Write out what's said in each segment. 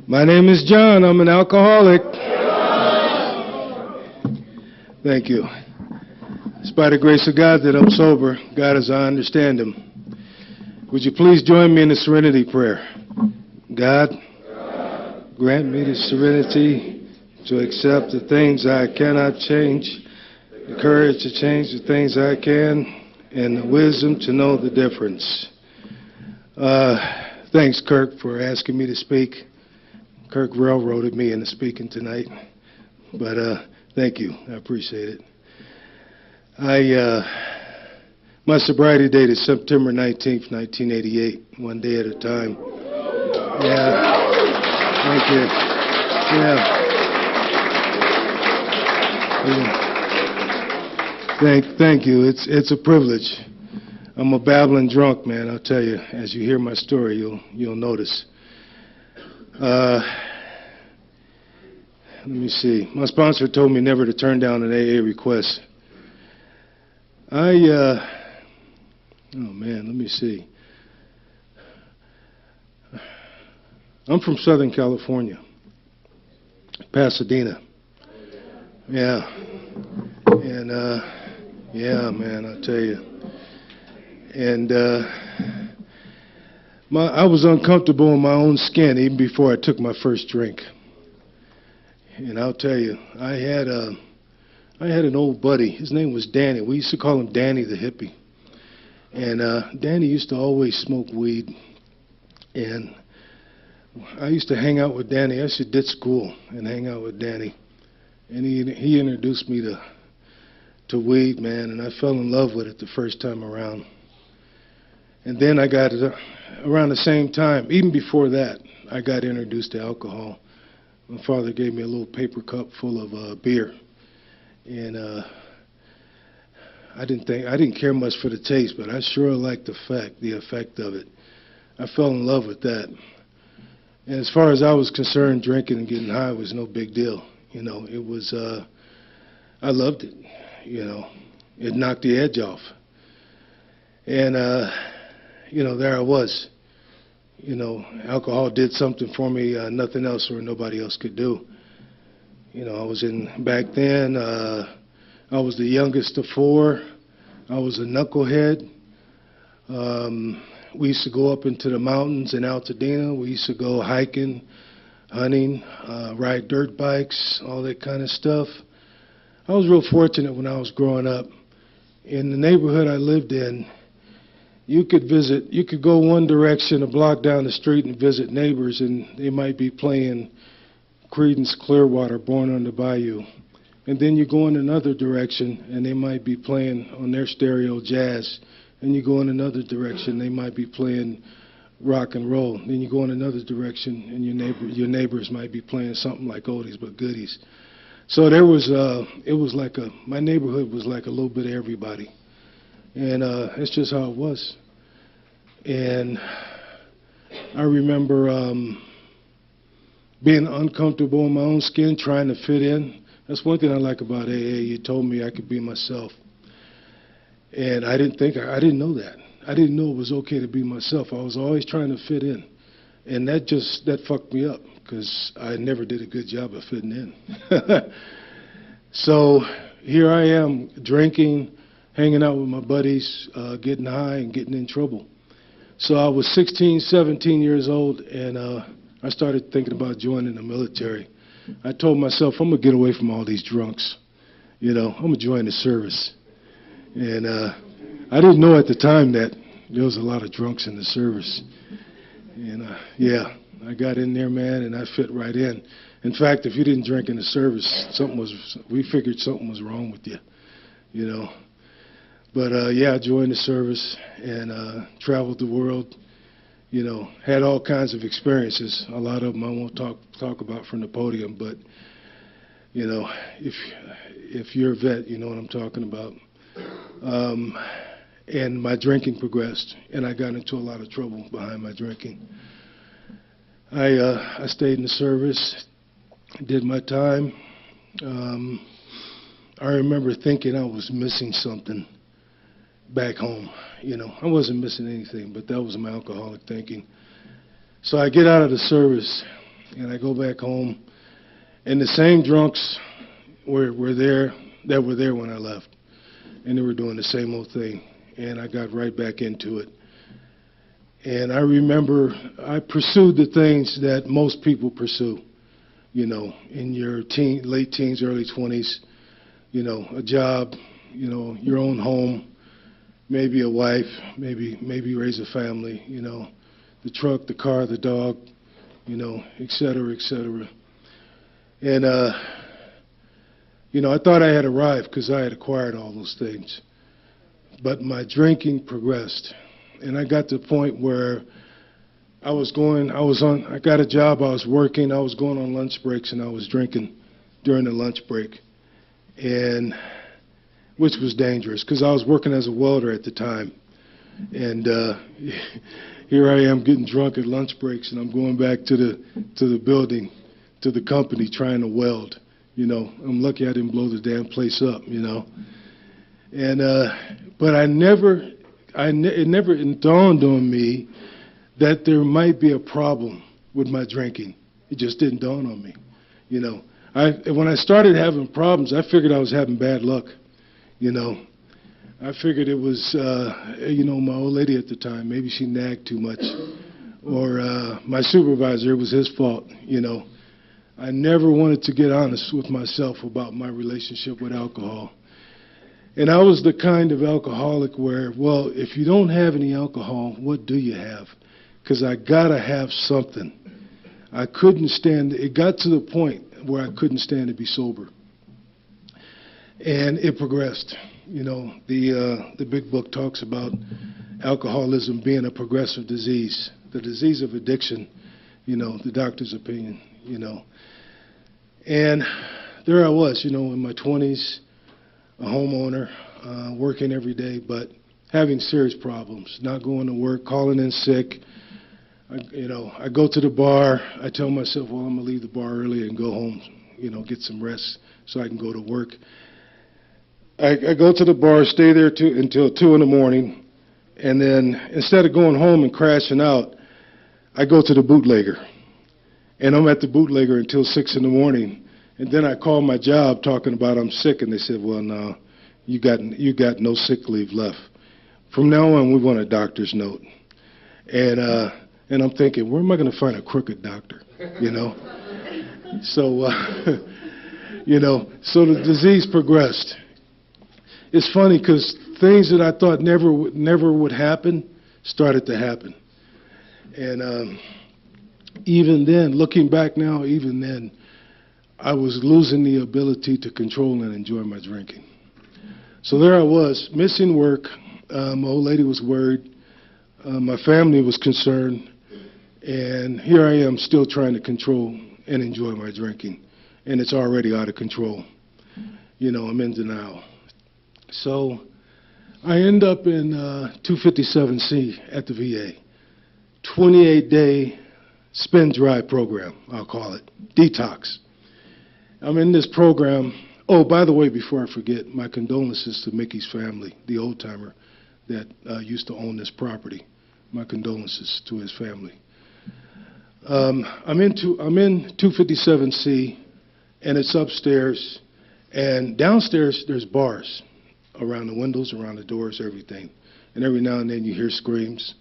My name is John. I'm an alcoholic. Thank you. It's by the grace of God that I'm sober. God as I understand Him. Would you please join me in the serenity prayer? God, grant me the serenity to accept the things I cannot change, the courage to change the things I can, and the wisdom to know the difference. Thanks, Kirk, for asking me to speak. Kirk railroaded me into speaking tonight, but thank you. I appreciate it. My sobriety date is September 19th, 1988, one day at a time. Yeah, thank you. Yeah. Thank you. It's a privilege. I'm a babbling drunk, man. I'll tell you. As you hear my story, you'll notice. Let me see. My sponsor told me never to turn down an AA request. Oh man, let me see. I'm from Southern California, Pasadena. Yeah. And yeah, man, I'll tell you. And I was uncomfortable in my own skin even before I took my first drink. And I'll tell you, I had an old buddy. His name was Danny. We used to call him Danny the hippie. And Danny used to always smoke weed. And I used to hang out with Danny. I used to ditch school and hang out with Danny. And he introduced me to weed, man, and I fell in love with it the first time around. And then I got around the same time, even before that, I got introduced to alcohol. My father gave me a little paper cup full of beer. And I didn't care much for the taste, but I sure liked the effect of it. I fell in love with that. And as far as I was concerned, drinking and getting high was no big deal. You know, it was, I loved it. You know, it knocked the edge off. And, you know, there I was. You know, alcohol did something for me, nothing else or nobody else could do. You know, back then, I was the youngest of four. I was a knucklehead. We used to go up into the mountains in Altadena. We used to go hiking, hunting, ride dirt bikes, all that kind of stuff. I was real fortunate when I was growing up. In the neighborhood I lived in, you could go one direction, a block down the street, and visit neighbors, and they might be playing Creedence Clearwater, Born on the Bayou. And then you go in another direction, and they might be playing on their stereo jazz. And you go in another direction, they might be playing rock and roll. Then you go in another direction, and your neighbors might be playing something like oldies but goodies. So there was, it was like my neighborhood was like a little bit of everybody. And that's just how it was. And I remember being uncomfortable in my own skin, trying to fit in. That's one thing I like about AA. You told me I could be myself. And I didn't know that. I didn't know it was okay to be myself. I was always trying to fit in. And that fucked me up because I never did a good job of fitting in. So here I am drinking, hanging out with my buddies, getting high and getting in trouble. So I was 16, 17 years old, and I started thinking about joining the military. I told myself, I'm going to get away from all these drunks. You know, I'm going to join the service. And I didn't know at the time that there was a lot of drunks in the service. And yeah, I got in there, man, and I fit right in. In fact, if you didn't drink in the service, we figured something was wrong with you, you know. But yeah, I joined the service and traveled the world, you know, had all kinds of experiences. A lot of them I won't talk about from the podium, but, you know, if you're a vet, you know what I'm talking about. And my drinking progressed, and I got into a lot of trouble behind my drinking. I stayed in the service, did my time. I remember thinking I was missing something back home. You know, I wasn't missing anything, but that was my alcoholic thinking. So I get out of the service, and I go back home, and the same drunks were there that were there when I left, and they were doing the same old thing, and I got right back into it. And I remember I pursued the things that most people pursue, you know, in your late teens, early 20s, you know, a job, you know, your own home, maybe a wife, maybe raise a family, you know, the truck, the car, the dog, you know, et cetera, et cetera. And, you know, I thought I had arrived because I had acquired all those things. But my drinking progressed. And I got to the point where I got a job, I was working, I was going on lunch breaks, and I was drinking during the lunch break, and which was dangerous because I was working as a welder at the time. And here I am getting drunk at lunch breaks, and I'm going back to the building, to the company, trying to weld. You know, I'm lucky I didn't blow the damn place up, you know. And but it never dawned on me that there might be a problem with my drinking. It just didn't dawn on me, you know. When I started having problems, I figured I was having bad luck, you know. I figured it was, you know, my old lady at the time, maybe she nagged too much, or my supervisor, it was his fault, you know. I never wanted to get honest with myself about my relationship with alcohol. And I was the kind of alcoholic where, well, if you don't have any alcohol, what do you have? Because I got to have something. I couldn't stand it. It got to the point where I couldn't stand to be sober. And it progressed. You know, the big book talks about alcoholism being a progressive disease, the disease of addiction, you know, the doctor's opinion, you know. And there I was, you know, in my 20s, a homeowner, working every day, but having serious problems, not going to work, calling in sick. I go to the bar. I tell myself, well, I'm going to leave the bar early and go home, you know, get some rest so I can go to work. I go to the bar, stay there until 2 in the morning, and then instead of going home and crashing out, I go to the bootlegger. And I'm at the bootlegger until 6 in the morning. And then I call my job talking about I'm sick, and they said, well, no, you got no sick leave left. From now on, we want a doctor's note. And I'm thinking, where am I going to find a crooked doctor, you know? So, you know, so the disease progressed. It's funny because things that I thought never would happen started to happen. And even then, looking back now, even then, I was losing the ability to control and enjoy my drinking. So there I was, missing work. My old lady was worried. My family was concerned. And here I am still trying to control and enjoy my drinking. And it's already out of control. You know, I'm in denial. So I end up in 257C at the VA. 28-day spin dry program, I'll call it. Detox. I'm in this program. Oh, by the way, before I forget, my condolences to Mickey's family, the old-timer that used to own this property. My condolences to his family. I'm in 257C, and it's upstairs. And downstairs, there's bars around the windows, around the doors, everything. And every now and then you hear screams.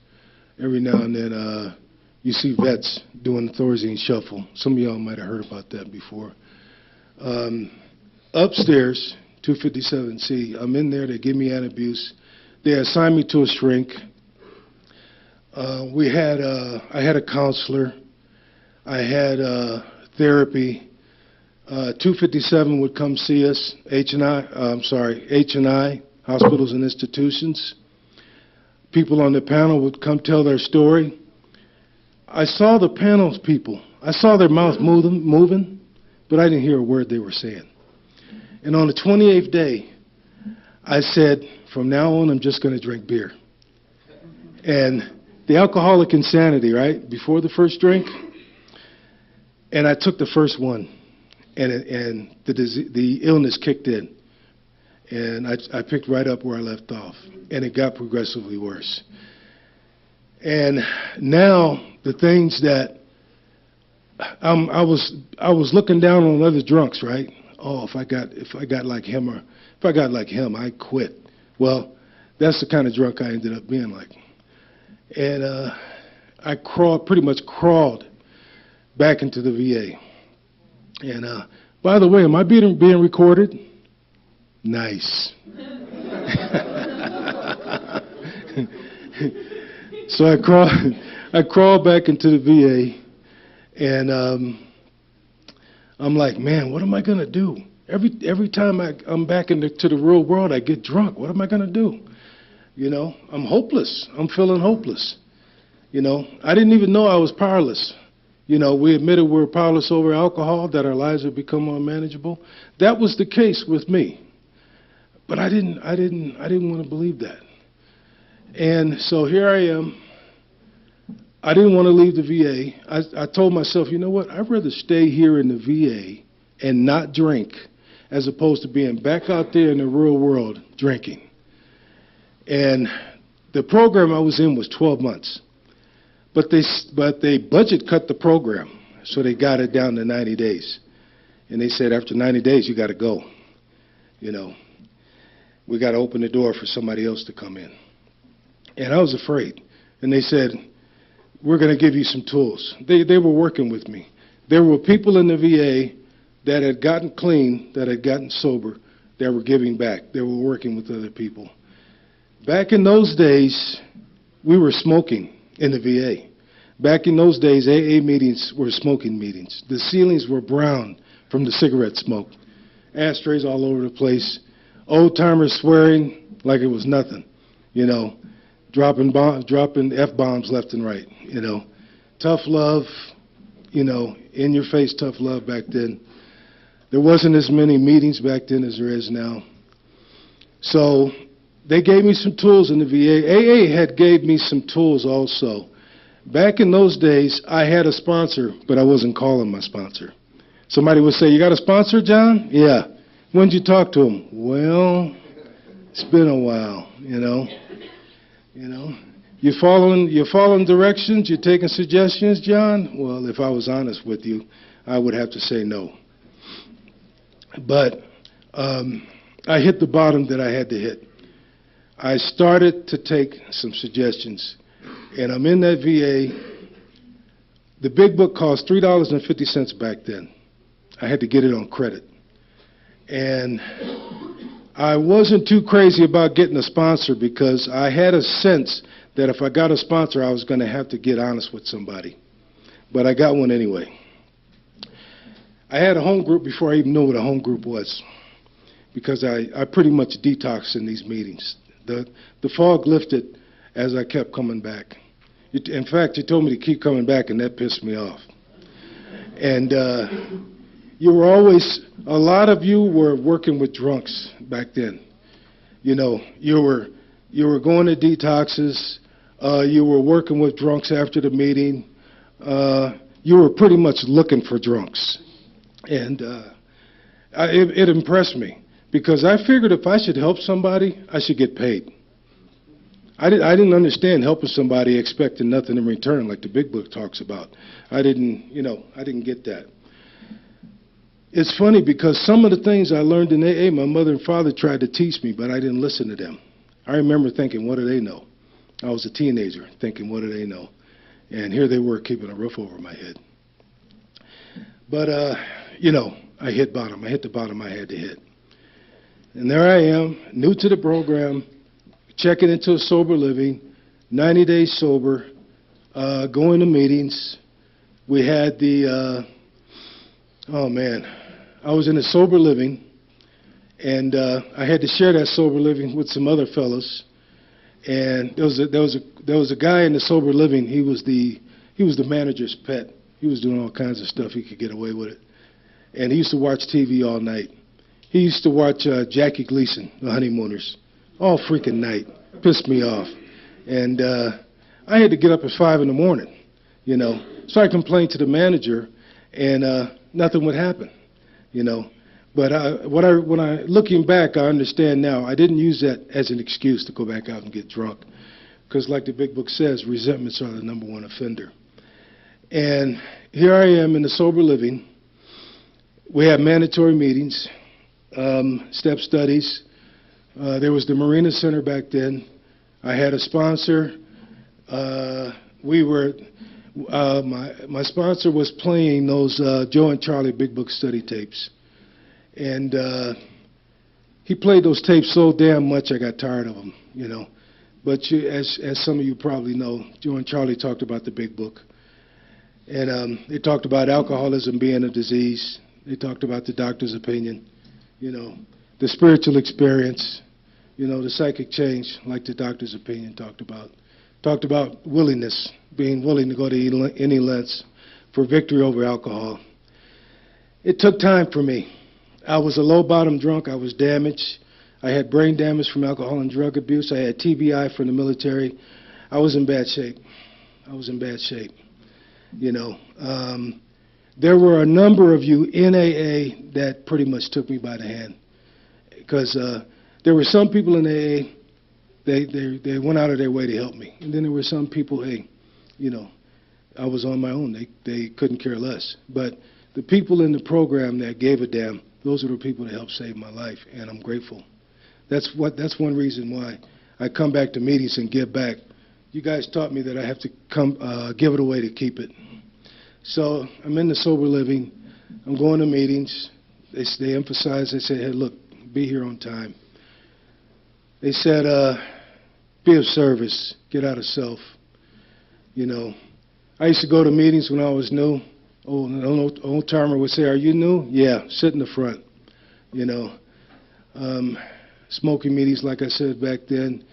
Every now and then you see vets doing the Thorazine shuffle. Some of y'all might have heard about that before. Upstairs, 257C, I'm in there. They give me antabuse. They assign me to a shrink. I had a counselor. I had therapy. 257 would come see us, H&I, hospitals and institutions. People on the panel would come tell their story. I saw the panel's people. I saw their mouth moving, but I didn't hear a word they were saying. And on the 28th day, I said, from now on, I'm just going to drink beer. And the alcoholic insanity, right, before the first drink. And I took the first one, and the illness kicked in. And I picked right up where I left off, and it got progressively worse. And now the things that I was looking down on other drunks, right? Oh, if I got like him, or if I got like him, I quit. Well, that's the kind of drunk I ended up being like. And I pretty much crawled back into the VA. And by the way, am I being recorded? Nice. So I crawled back into the VA, and I'm like, man, what am I gonna do? Every time I'm back to the real world, I get drunk. What am I gonna do? You know, I'm hopeless. I'm feeling hopeless. You know, I didn't even know I was powerless. You know, we admitted we were powerless over alcohol, that our lives would become unmanageable. That was the case with me. But I didn't want to believe that. And so here I am. I didn't want to leave the VA. I told myself, you know what? I'd rather stay here in the VA and not drink as opposed to being back out there in the real world drinking. And the program I was in was 12 months. But they budget cut the program, so they got it down to 90 days. And they said, after 90 days, you got to go. You know, we got to open the door for somebody else to come in. And I was afraid. And they said, we're going to give you some tools. They were working with me. There were people in the VA that had gotten clean, that had gotten sober, that were giving back. They were working with other people. Back in those days, we were smoking in the VA. Back in those days, AA meetings were smoking meetings. The ceilings were brown from the cigarette smoke. Ashtrays all over the place. Old-timers swearing like it was nothing, you know, dropping F-bombs left and right, you know. Tough love, you know, in-your-face tough love back then. There wasn't as many meetings back then as there is now. So they gave me some tools in the VA. AA had gave me some tools also. Back in those days, I had a sponsor, but I wasn't calling my sponsor. Somebody would say, you got a sponsor, John? Yeah. When'd you talk to him? Well, it's been a while, you know. You know, you're following directions, you're taking suggestions, John? Well, if I was honest with you, I would have to say no. But I hit the bottom that I had to hit. I started to take some suggestions, and I'm in that VA. The big book cost $3.50 back then. I had to get it on credit. And I wasn't too crazy about getting a sponsor because I had a sense that if I got a sponsor, I was going to have to get honest with somebody. But I got one anyway. I had a home group before I even knew what a home group was, because I pretty much detoxed in these meetings. The fog lifted as I kept coming back. In fact, you told me to keep coming back, and that pissed me off. And you were always, a lot of you were working with drunks back then. You know, you were going to detoxes, you were working with drunks after the meeting, you were pretty much looking for drunks. And it impressed me, because I figured if I should help somebody, I should get paid. I didn't understand helping somebody expecting nothing in return, like the big book talks about. I didn't get that. It's funny because some of the things I learned in AA, my mother and father tried to teach me, but I didn't listen to them. I remember thinking, what do they know? I was a teenager thinking, what do they know? And here they were keeping a roof over my head. But, you know, I hit bottom. I hit the bottom I had to hit. And there I am, new to the program, checking into a sober living, 90 days sober, going to meetings. We had the, oh man, I was in a sober living, and I had to share that sober living with some other fellows. And there was a guy in the sober living. He was the manager's pet. He was doing all kinds of stuff. He could get away with it. And he used to watch TV all night. He used to watch Jackie Gleason, The Honeymooners, all freaking night. Pissed me off. And I had to get up at 5 in the morning, you know. So I complained to the manager, and nothing would happen, you know. But when I looking back, I understand now. I didn't use that as an excuse to go back out and get drunk, because like the big book says, resentments are the #1 offender. And here I am in the sober living. We have mandatory meetings, step studies. There was the Marina Center back then. I had a sponsor. My sponsor was playing those Joe and Charlie Big Book study tapes. And he played those tapes so damn much I got tired of them, you know. But as some of you probably know, Joe and Charlie talked about the Big Book. And they talked about alcoholism being a disease. They talked about the doctor's opinion, you know, the spiritual experience, you know, the psychic change, like the doctor's opinion talked about. Talked about willingness, being willing to go to any lengths for victory over alcohol. It took time for me. I was a low-bottom drunk. I was damaged. I had brain damage from alcohol and drug abuse. I had TBI from the military. I was in bad shape. You know, there were a number of you in AA that pretty much took me by the hand, because there were some people in AA, they went out of their way to help me, and then there were some people, hey, you know, I was on my own. They couldn't care less. But the people in the program that gave a damn, those are the people that helped save my life, and I'm grateful. That's one reason why I come back to meetings and give back. You guys taught me that I have to give it away to keep it. So I'm in the sober living. I'm going to meetings. They emphasize. They say, hey, look, be here on time. They said, be of service. Get out of self. You know, I used to go to meetings when I was new. Oh, an old-timer would say, are you new? Yeah, sit in the front. You know, smoking meetings, like I said back then.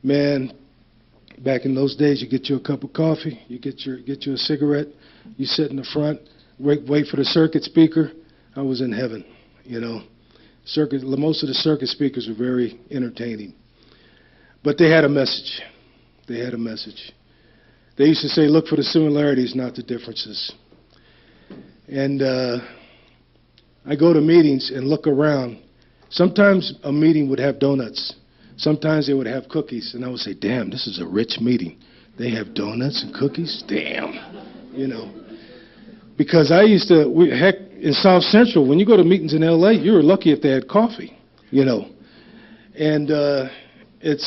Man, back in those days, you get you a cup of coffee, you get you a cigarette, you sit in the front, wait for the circuit speaker. I was in heaven, you know. Most of the circuit speakers were very entertaining. But they had a message. They had a message. They used to say, look for the similarities, not the differences. And I go to meetings and look around. Sometimes a meeting would have donuts. Sometimes they would have cookies. And I would say, damn, this is a rich meeting. They have donuts and cookies? Damn. You know. Because I used to, heck, in South Central, when you go to meetings in L.A., you were lucky if they had coffee, you know. And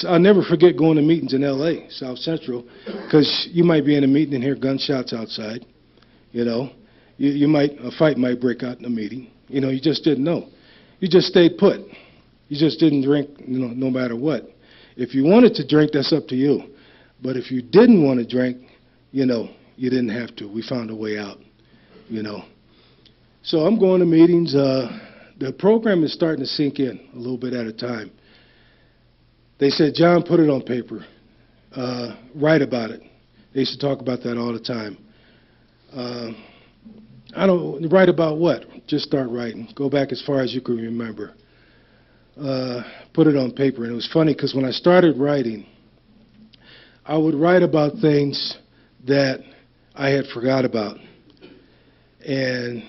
I'll never forget going to meetings in L.A., South Central, because you might be in a meeting and hear gunshots outside, you know. A fight might break out in a meeting. You know, you just didn't know. You just stayed put. You just didn't drink, you know, no matter what. If you wanted to drink, that's up to you. But if you didn't want to drink, you know, you didn't have to. We found a way out, you know. So I'm going to meetings. The program is starting to sink in a little bit at a time. They said, John, put it on paper. Write about it. They used to talk about that all the time. Write about what? Just start writing. Go back as far as you can remember. Put it on paper. And it was funny because when I started writing, I would write about things that I had forgot about. And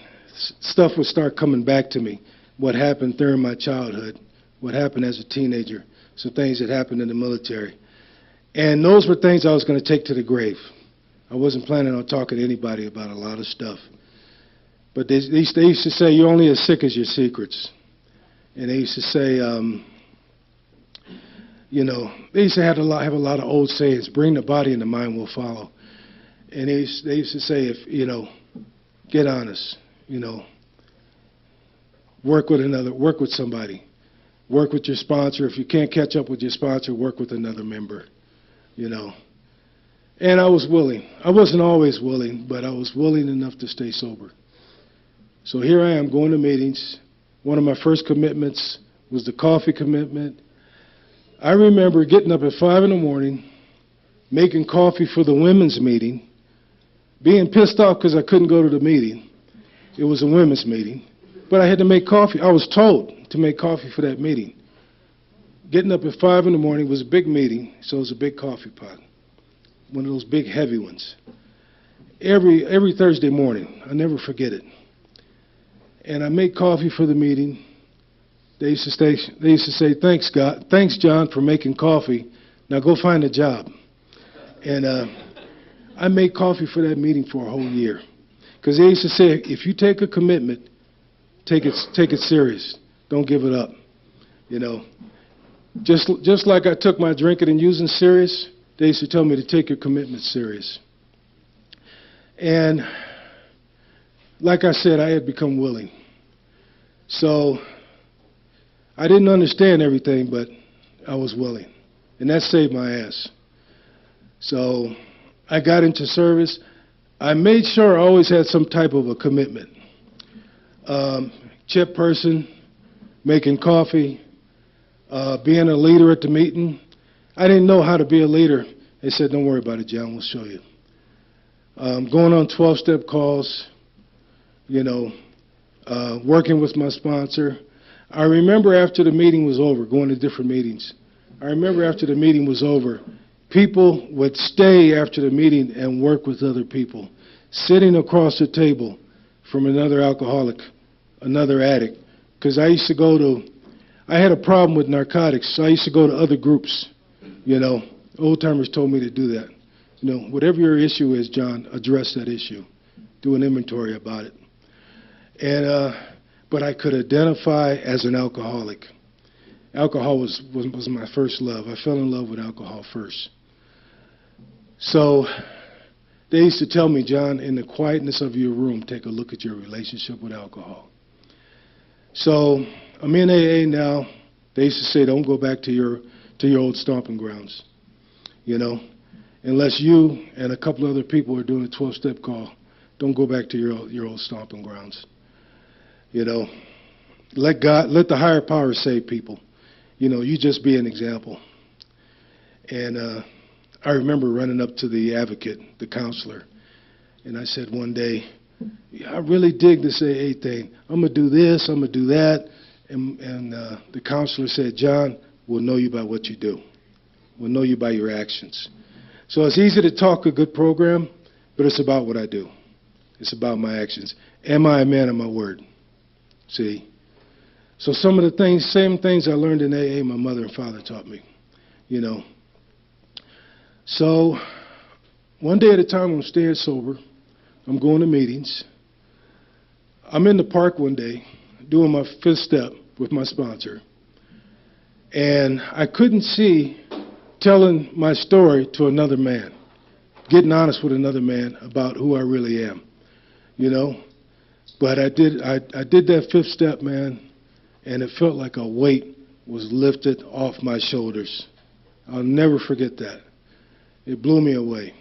stuff would start coming back to me. What happened during my childhood, what happened as a teenager, some things that happened in the military. And those were things I was going to take to the grave. I wasn't planning on talking to anybody about a lot of stuff. But they used to say, you're only as sick as your secrets. And they used to say, you know, they used to have a lot of old sayings, bring the body and the mind will follow. And they used to say, if, you know, get honest, you know, work with somebody. Work with your sponsor. If you can't catch up with your sponsor, work with another member, you know. And I was willing. I wasn't always willing, but I was willing enough to stay sober. So here I am going to meetings. One of my first commitments was the coffee commitment. I remember getting up at 5 in the morning, making coffee for the women's meeting, being pissed off because I couldn't go to the meeting. It was a women's meeting. But I had to make coffee. I was told to make coffee for that meeting. Getting up at 5 in the morning was a big meeting, so it was a big coffee pot. One of those big, heavy ones. Every Thursday morning. I'll never forget it. And I make coffee for the meeting. They used to say, thanks, John, for making coffee. Now go find a job. And I made coffee for that meeting for a whole year. Because they used to say, if you take a commitment, take it serious. Don't give it up. You know, just like I took my drinking and using serious, they used to tell me to take your commitment serious. And like I said, I had become willing. So I didn't understand everything, but I was willing. And that saved my ass. So I got into service. I made sure I always had some type of a commitment. Chip person, making coffee, being a leader at the meeting. I didn't know how to be a leader. They said, don't worry about it, John, we'll show you. Going on 12-step calls, you know, working with my sponsor. I remember after the meeting was over, going to different meetings. I remember after the meeting was over, people would stay after the meeting and work with other people, sitting across the table from another alcoholic, another addict. Because I used to go to, I had a problem with narcotics, so I used to go to other groups. You know, old-timers told me to do that. You know, whatever your issue is, John, address that issue. Do an inventory about it. And, but I could identify as an alcoholic. Alcohol was my first love. I fell in love with alcohol first. So they used to tell me, John, in the quietness of your room, take a look at your relationship with alcohol. So I'm in AA now. They used to say, don't go back to your old stomping grounds. You know, unless you and a couple other people are doing a 12-step call, don't go back to your old stomping grounds. You know, let the higher power save people. You know, you just be an example. And I remember running up to the advocate, the counselor, and I said one day, I really dig this AA thing. I'm going to do this, I'm going to do that. And the counselor said, John, we'll know you by what you do. We'll know you by your actions. So it's easy to talk a good program, but it's about what I do. It's about my actions. Am I a man of my word? See? So some of the things, same things I learned in AA, my mother and father taught me, you know. So one day at a time, I'm staying sober. I'm going to meetings. I'm in the park one day doing my 5th step with my sponsor. And I couldn't see telling my story to another man, getting honest with another man about who I really am, you know. But I did that 5th step, man, and it felt like a weight was lifted off my shoulders. I'll never forget that. It blew me away.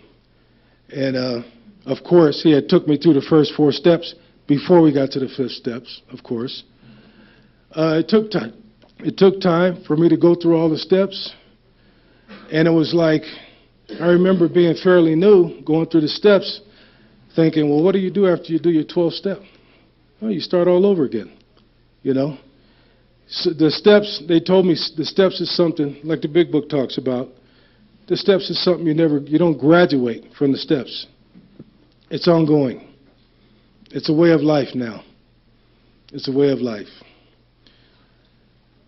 And, of course, he had took me through the first 4 steps before we got to the 5th steps, of course. It took time. It took time for me to go through all the steps. And it was like, I remember being fairly new, going through the steps, thinking, well, what do you do after you do your 12th step? Well, you start all over again, you know. So the steps, they told me the steps is something, like the big book talks about, the steps is something you don't graduate from the steps. It's ongoing. It's a way of life now. It's a way of life.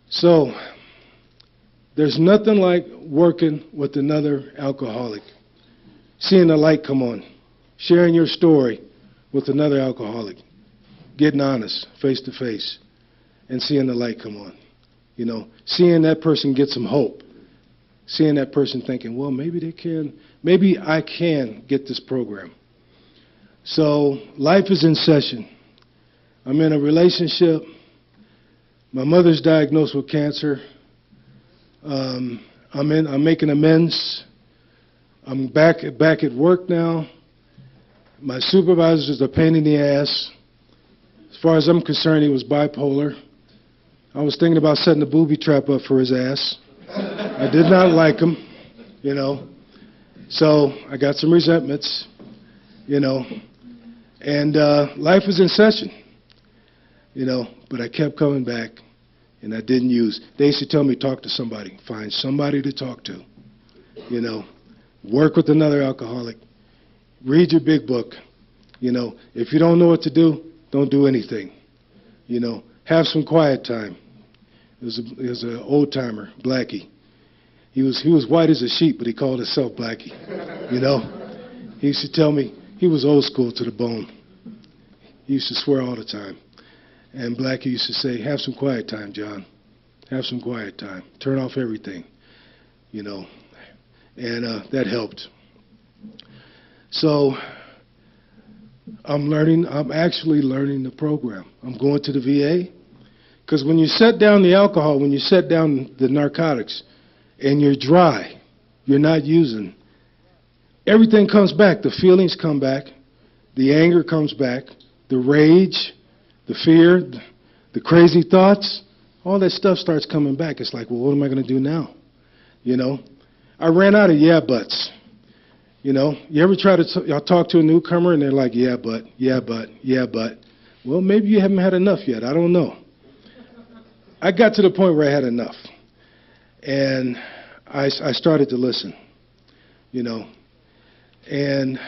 So there's nothing like working with another alcoholic, seeing the light come on, sharing your story with another alcoholic, getting honest face to face, and seeing the light come on. You know, seeing that person get some hope, seeing that person thinking, well, maybe I can get this program. So life is in session. I'm in a relationship. My mother's diagnosed with cancer. I'm making amends. I'm back at work now. My supervisor's a pain in the ass. As far as I'm concerned, he was bipolar. I was thinking about setting a booby trap up for his ass. I did not like him, you know. So I got some resentments, you know. And life was in session, you know, but I kept coming back, and I didn't use. They used to tell me, talk to somebody. Find somebody to talk to, you know. Work with another alcoholic. Read your big book. You know, if you don't know what to do, don't do anything. You know, have some quiet time. It was an old-timer, Blackie. He was white as a sheep, but he called himself Blackie, you know. He used to tell me, he was old school to the bone. He used to swear all the time. And Blackie used to say, have some quiet time, John. Have some quiet time. Turn off everything, you know. And that helped. So I'm actually learning the program. I'm going to the VA. Because when you set down the alcohol, when you set down the narcotics, and you're dry, you're not using, everything comes back. The feelings come back. The anger comes back. The rage, the fear, the crazy thoughts, all that stuff starts coming back. It's like, well, what am I going to do now? You know? I ran out of yeah buts. You know? You ever try to talk to a newcomer and they're like, yeah, but, yeah, but, yeah, but. Well, maybe you haven't had enough yet. I don't know. I got to the point where I had enough. And I started to listen, you know. And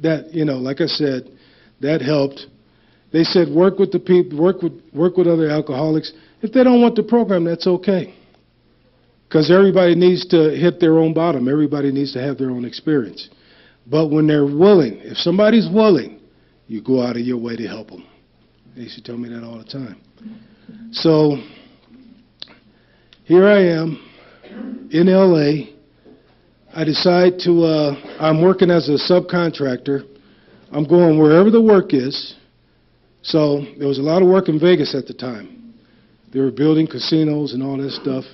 that, you know, like I said, that helped. They said work with the people, work with other alcoholics. If they don't want the program, that's okay. Because everybody needs to hit their own bottom. Everybody needs to have their own experience. But when they're willing, if somebody's willing, you go out of your way to help them. They used to tell me that all the time. So here I am in LA. I decide to, I'm working as a subcontractor. I'm going wherever the work is. So there was a lot of work in Vegas at the time. They were building casinos and all that stuff.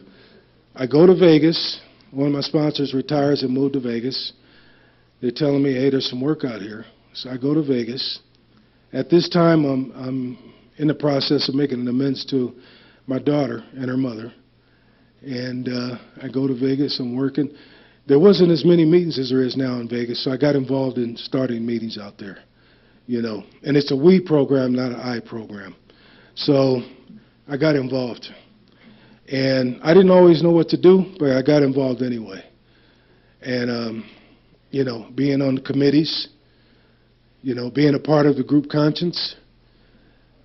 I go to Vegas. One of my sponsors retires and moved to Vegas. They're telling me, hey, there's some work out here. So I go to Vegas. At this time, I'm in the process of making an amends to my daughter and her mother. And I go to Vegas. I'm working. There wasn't as many meetings as there is now in Vegas, so I got involved in starting meetings out there, you know. And it's a we program, not an I program. So I got involved. And I didn't always know what to do, but I got involved anyway. And, you know, being on the committees, you know, being a part of the group conscience.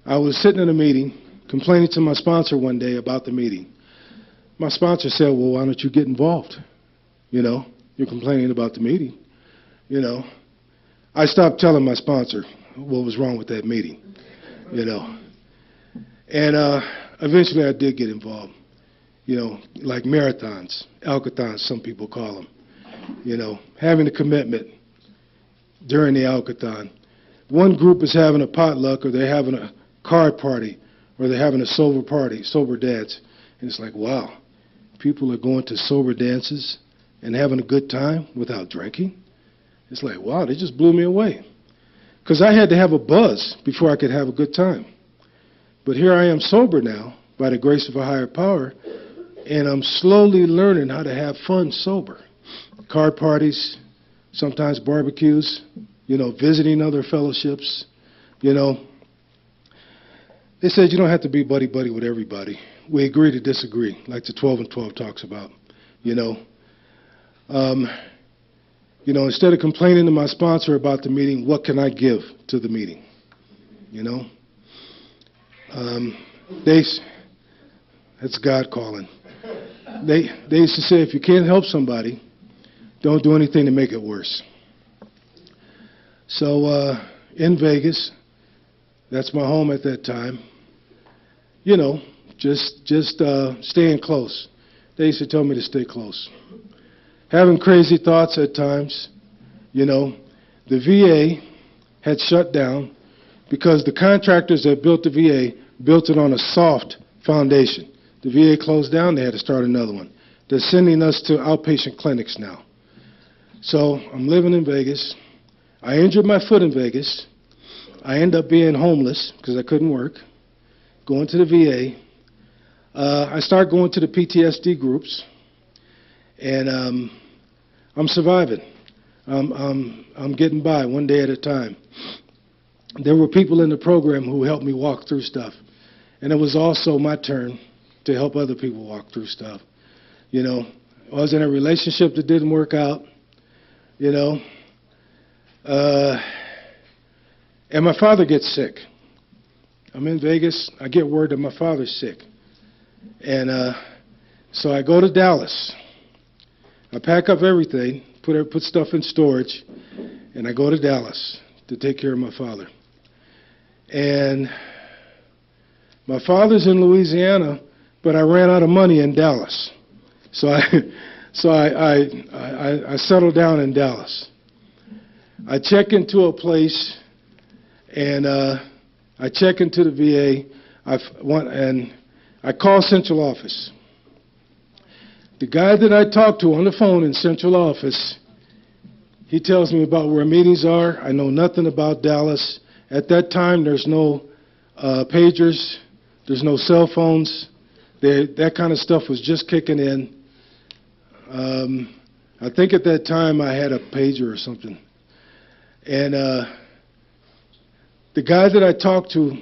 I was sitting in a meeting complaining to my sponsor one day about the meeting. My sponsor said, well, why don't you get involved? You know, you're complaining about the meeting. You know, I stopped telling my sponsor what was wrong with that meeting, you know. And eventually I did get involved. You know, like marathons, alkathons, some people call them. You know, having a commitment during the alkathon. One group is having a potluck, or they're having a card party, or they're having a sober party, sober dance. And it's like, wow, people are going to sober dances and having a good time without drinking. It's like, wow, they just blew me away. Because I had to have a buzz before I could have a good time. But here I am sober now, by the grace of a higher power, and I'm slowly learning how to have fun sober. Card parties, sometimes barbecues, you know, visiting other fellowships, you know. They said you don't have to be buddy-buddy with everybody. We agree to disagree, like the 12 and 12 talks about, you know. You know, instead of complaining to my sponsor about the meeting, what can I give to the meeting, you know? That's God calling. They used to say, if you can't help somebody, don't do anything to make it worse. So in Vegas, that's my home at that time. You know, just staying close. They used to tell me to stay close. Having crazy thoughts at times. You know, the VA had shut down because the contractors that built the VA built it on a soft foundation. The VA closed down, they had to start another one. They're sending us to outpatient clinics now. So I'm living in Vegas. I injured my foot in Vegas. I end up being homeless because I couldn't work. Going to the VA. I start going to the PTSD groups, and I'm surviving. I'm getting by one day at a time. There were people in the program who helped me walk through stuff, and it was also my turn to help other people walk through stuff. You know, I was in a relationship that didn't work out, you know, and my father gets sick. I'm in Vegas, I get word that my father's sick. And so I go to Dallas. I pack up everything, put stuff in storage, and I go to Dallas to take care of my father. And my father's in Louisiana, but I ran out of money in Dallas. So I settled down in Dallas. I check into a place, and I check into the VA, and I call central office. The guy that I talked to on the phone in central office, he tells me about where meetings are. I know nothing about Dallas. At that time, there's no pagers, there's no cell phones. That kind of stuff was just kicking in. I think at that time I had a pager or something. And the guy that I talked to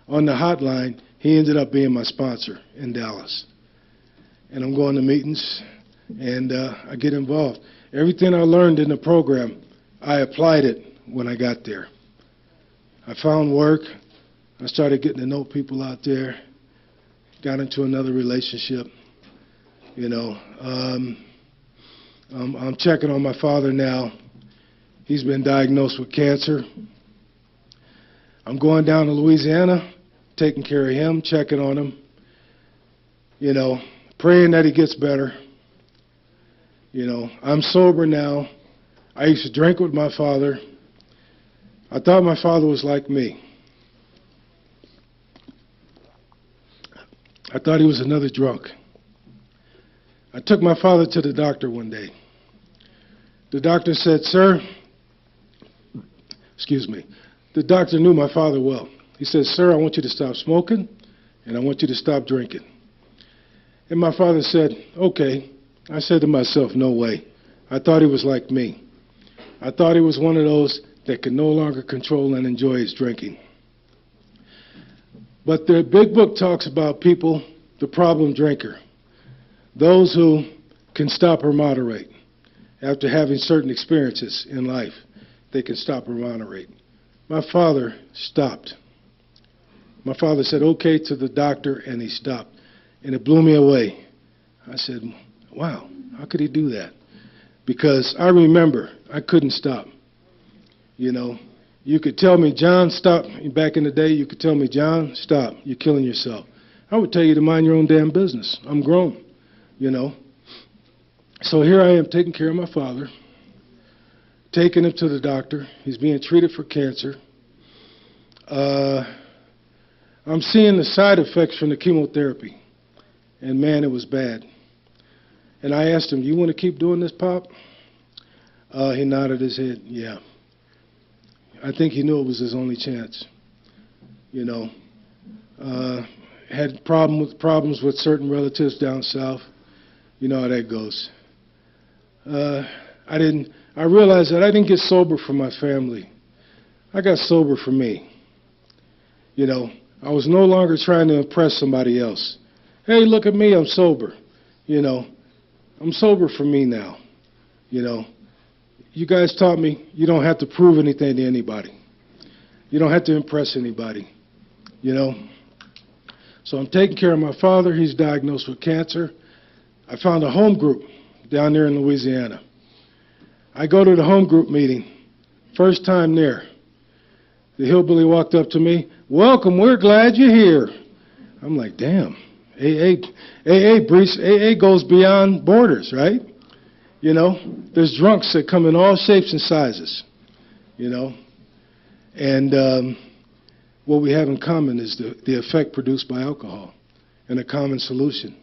on the hotline, he ended up being my sponsor in Dallas. And I'm going to meetings, and I get involved. Everything I learned in the program, I applied it when I got there. I found work. I started getting to know people out there. Got into another relationship. You know, I'm checking on my father now. He's been diagnosed with cancer. I'm going down to Louisiana, taking care of him, checking on him. You know, praying that he gets better. You know, I'm sober now. I used to drink with my father. I thought my father was like me. I thought he was another drunk. I took my father to the doctor one day. The doctor said, "Sir," excuse me, the doctor knew my father well. He said, "Sir, I want you to stop smoking, and I want you to stop drinking." And my father said, "Okay." I said to myself, no way. I thought he was like me. I thought he was one of those that could no longer control and enjoy his drinking. But the big book talks about people, the problem drinker, those who can stop or moderate. After having certain experiences in life, they can stop or moderate. My father stopped. My father said, "Okay," to the doctor, and he stopped. And it blew me away. I said, wow, how could he do that? Because I remember I couldn't stop. You know, you could tell me, "John, stop." Back in the day, you could tell me, "John, stop. You're killing yourself." I would tell you to mind your own damn business. I'm grown, you know. So here I am taking care of my father, taking him to the doctor. He's being treated for cancer. I'm seeing the side effects from the chemotherapy. And man, it was bad. And I asked him, "You want to keep doing this, Pop?" He nodded his head, yeah. I think he knew it was his only chance. You know, had problems with certain relatives down south. You know how that goes. I realized that I didn't get sober for my family. I got sober for me. You know, I was no longer trying to impress somebody else. Hey, look at me, I'm sober. You know, I'm sober for me now. You know, you guys taught me you don't have to prove anything to anybody. You don't have to impress anybody, you know. So I'm taking care of my father. He's diagnosed with cancer. I found a home group down there in Louisiana. I go to the home group meeting, first time there. The hillbilly walked up to me, "Welcome, we're glad you're here." I'm like, damn, AA goes beyond borders, right? You know, there's drunks that come in all shapes and sizes, you know. And what we have in common is the effect produced by alcohol and a common solution.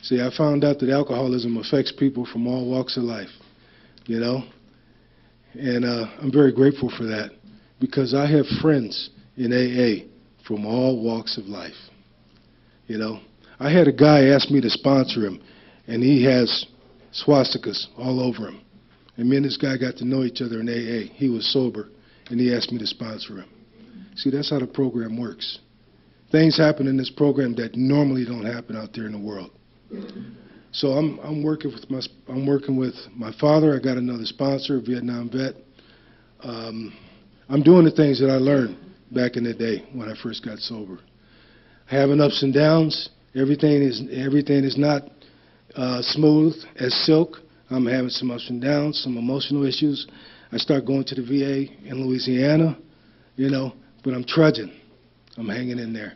See, I found out that alcoholism affects people from all walks of life, you know. And I'm very grateful for that because I have friends in AA from all walks of life, you know. I had a guy ask me to sponsor him, and he has swastikas all over him. And me and this guy got to know each other in AA. He was sober, and he asked me to sponsor him. See, that's how the program works. Things happen in this program that normally don't happen out there in the world. So I'm working with my father. I got another sponsor, a Vietnam vet. I'm doing the things that I learned back in the day when I first got sober. Having ups and downs. Everything is not smooth as silk. I'm having some ups and downs, some emotional issues. I start going to the VA in Louisiana, but I'm trudging. I'm hanging in there,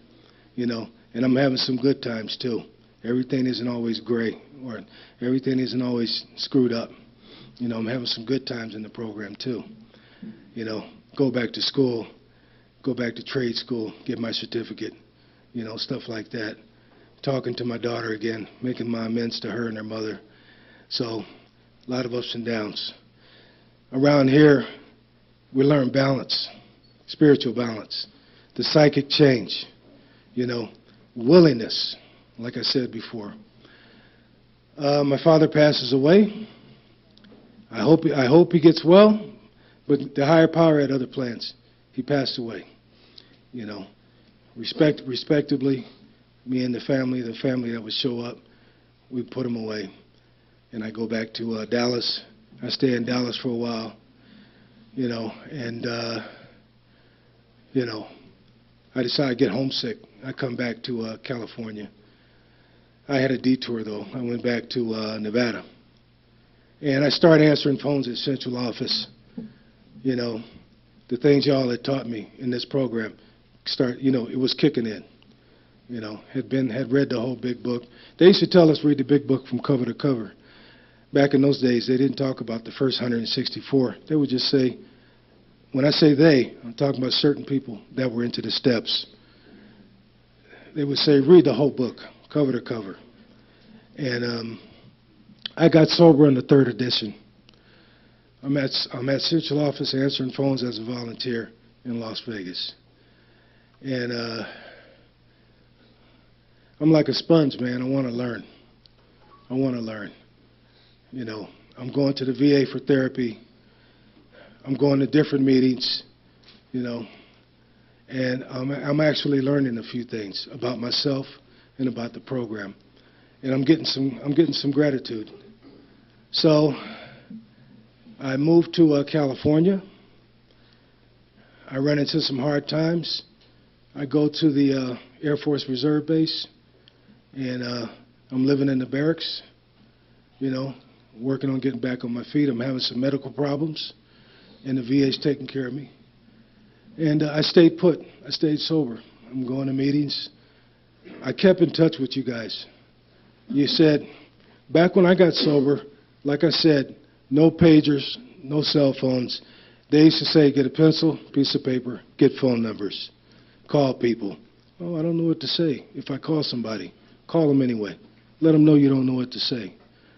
and I'm having some good times too. Everything isn't always gray, or everything isn't always screwed up. I'm having some good times in the program too. Go back to school, go back to trade school, get my certificate, stuff like that. Talking to my daughter again, making my amends to her and her mother. So, a lot of ups and downs. Around here, we learn balance, spiritual balance, the psychic change, willingness, like I said before. My father passes away. I hope he gets well, but the higher power had other plans. He passed away. Respectably, me and the family that would show up, we put him away. And I go back to Dallas. I stay in Dallas for a while, and I decide to get homesick. I come back to California. I had a detour, though. I went back to Nevada. And I started answering phones at central office. The things y'all had taught me in this program, it was kicking in. Had read the whole big book. They used to tell us read the big book from cover to cover. Back in those days, they didn't talk about the first 164. They would just say, when I say they, I'm talking about certain people that were into the steps. They would say, read the whole book, cover to cover. And I got sober in the 3rd edition. I'm at central office answering phones as a volunteer in Las Vegas. And I'm like a sponge, man. I want to learn. I'm going to the VA for therapy. I'm going to different meetings, and I'm actually learning a few things about myself and about the program, and I'm getting some gratitude. So I moved to California. I run into some hard times. I go to the Air Force Reserve Base, and I'm living in the barracks, working on getting back on my feet. I'm having some medical problems, and the VA's taking care of me. And I stayed put. I stayed sober. I'm going to meetings. I kept in touch with you guys. You said, back when I got sober, like I said, no pagers, no cell phones. They used to say, get a pencil, piece of paper, get phone numbers, call people. Oh, I don't know what to say. If I call somebody, call them anyway. Let them know you don't know what to say.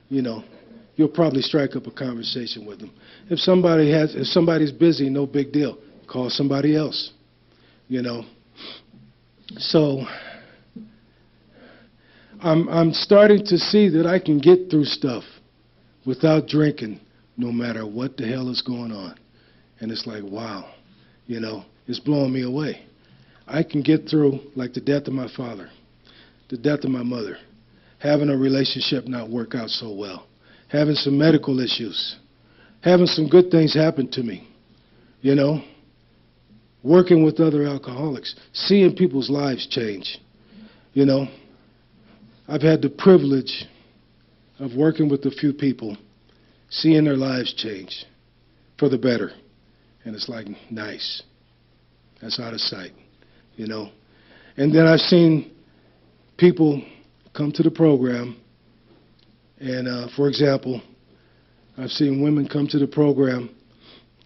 You'll probably strike up a conversation with them. If somebody's busy, no big deal. Call somebody else. So I'm starting to see that I can get through stuff without drinking, no matter what the hell is going on. And it's like, wow, it's blowing me away. I can get through, like the death of my father, the death of my mother, having a relationship not work out so well, having some medical issues, having some good things happen to me, working with other alcoholics, seeing people's lives change. I've had the privilege of working with a few people, seeing their lives change for the better. And it's like, nice. That's out of sight, And then I've seen people come to the program, and for example, I've seen women come to the program.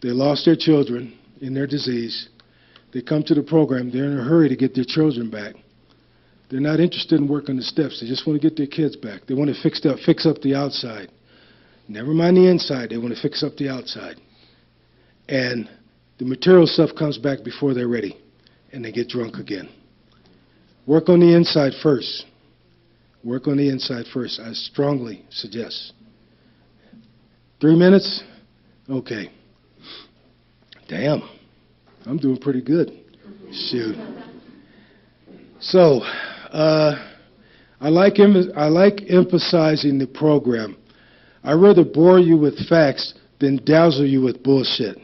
They lost their children in their disease. They come to the program. They're in a hurry to get their children back. They're not interested in working the steps. They just want to get their kids back. They want to fix up the outside. Never mind the inside. They want to fix up the outside. And the material stuff comes back before they're ready, and they get drunk again. Work on the inside first. Work on the inside first, I strongly suggest. 3 minutes? Okay. Damn, I'm doing pretty good. Shoot. So, I like emphasizing the program. I'd rather bore you with facts than dazzle you with bullshit.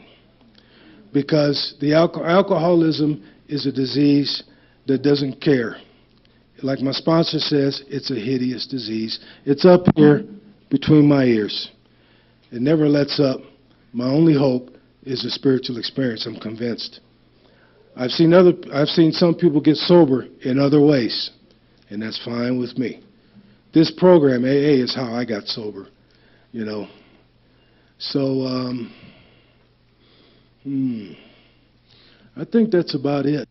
Because the alcoholism is a disease that doesn't care. Like my sponsor says, it's a hideous disease. It's up here between my ears. It never lets up. My only hope is a spiritual experience. I'm convinced. I've seen some people get sober in other ways, and that's fine with me. This program, AA, is how I got sober, you know. So, I think that's about it.